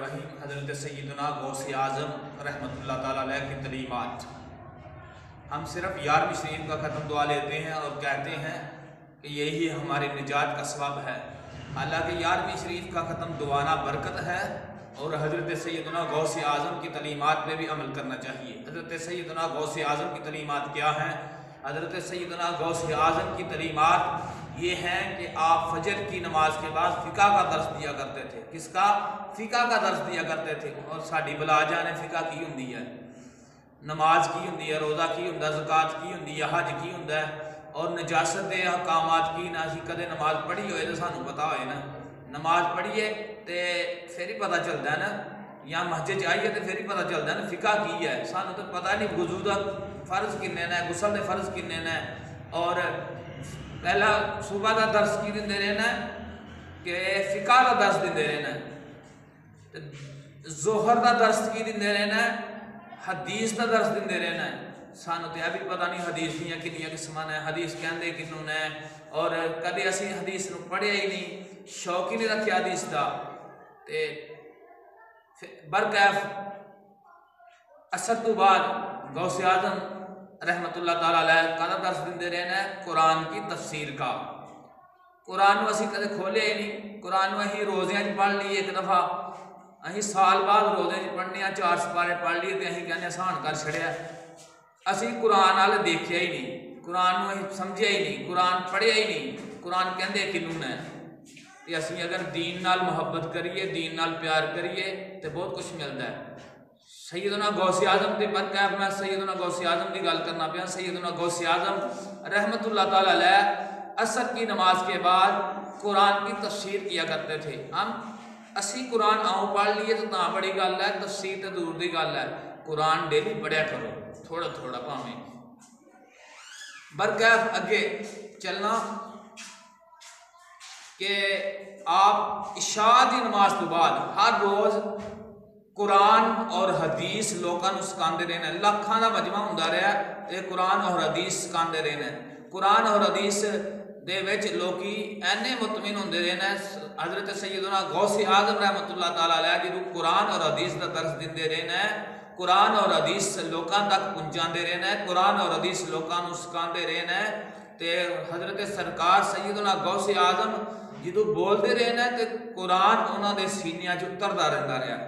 रहमानिर्रहीम। हज़रत सैयदना गौसे आज़म रहमतुल्लाह ताला अलैह की तलीमात। हम सिर्फ 11वीं शरीफ का ख़त्म दुआ लेते हैं और कहते हैं कि यही हमारे निजात का सबब है। हालांकि 11वीं शरीफ का ख़त्म दुआना बरकत है और हज़रत सैयदना गौसे आज़म की तलीमात पर भी अमल करना चाहिए। हज़रत सैयदना गौसे आज़म की तलीमात क्या हैं? हज़रत सैयदना गौसे आज़म की तलीमात ये हैं कि आप फजर की नमाज के बाद फ़िका का दर्स दिया करते थे। किसका? फ़िका का दर्स दिया करते थे। और साड़ी बलाजा ने फ़िका की होंगी है, नमाज की होंगी है, रोज़ा की होंगे, ज़कात की होंगी है, हज की होंगे और नजासत के अहकामात की ना असीं कदे नमाज पढ़ी होए तो सानू पता होए ना। नमाज पढ़िए तो फिर ही पता चलता है ना, या मस्जिद आइए तो फिर ही पता चलता है ना फ़िका की है। सानू तो पता नहीं वज़ू का फ़र्ज किन्ने ने, गुसल के फ़र्ज किन्ने ने, और पहला सुबह का दर्स की देंदे रहना कि फ़िका का दर्स देंदे रहना, जोहर का दर्स की देंदे रहना, हदीस का दर्स देंदे रहना। सानू तो यह भी पता नहीं हदीस दियाँ कितनियां किस्मां ने, हदीस कहते किनू ने, और कदे असी हदीस नूं पढ़िया ही नहीं, शौक ही नहीं रखिया हदीस का। ते बरकैफ असर तो बाद गौसे आज़म रहमतुल्लाह ताला अलैह कादा दर्स देंदे रहना है? कुरान की तफसीर का। कुरान असी कदे खोलिया ही नहीं। कुरान अं रोज़ियां पढ़ ली एक दफ़ा, अं साल बाद रोज़े पढ़ने 4 सिपारे पढ़ लिए तो अं कहने आसान कर छड़िया। असी कुरान वाल देखिया ही नहीं, कुरान अं समझिया ही नहीं, कुरान पढ़िया ही नहीं। कुरान कहते किनू ने? तो असी अगर दीन नाल मुहब्बत करिए, दीन नाल प्यार करिए तो बहुत कुछ मिलता है। सैयदना गौसे आज़म के बरकैफ मैं सैयदना गौसे आज़म की गल करना पाया। सैयदना गौसे आज़म रहमतुल्लाह ताला अलैह असर की नमाज के बाद कुरान की तफसीर किया करते थे। हम असी कुरान आऊँ पढ़ लिए तो बड़ी गल है, तफसीर तो दूर की गल है। कुरान डेली पढ़िया करो, थोड़ा थोड़ा भावें। बरकैफ अगे चलना कि आप इशा की नमाज तो बाद हर रोज़ कुरान और हदीस लोगों को सिखाते रहना। लाखों का मजमा होंदा रहा ये कुरान और हदीस सिखाते रहना। कुरान और हदीस दे विच लोकी ऐने मुतमिन होंदे रहना। हज़रत सैयदना गौसे आज़म रहमतुल्लाह ताला अलैह जी कुरान और हदीस का दर्स देंदे रहना है, कुरान और हदीस लोगों तक पहुँचाते रहना है, कुरान और हदीस लोगों को सिखाते रहना है। तो हज़रत सरकार सैयदना गौसे आज़म जो बोलते रहना तो कुरान उन्होंने सीनिया च उतरता रहता रहा।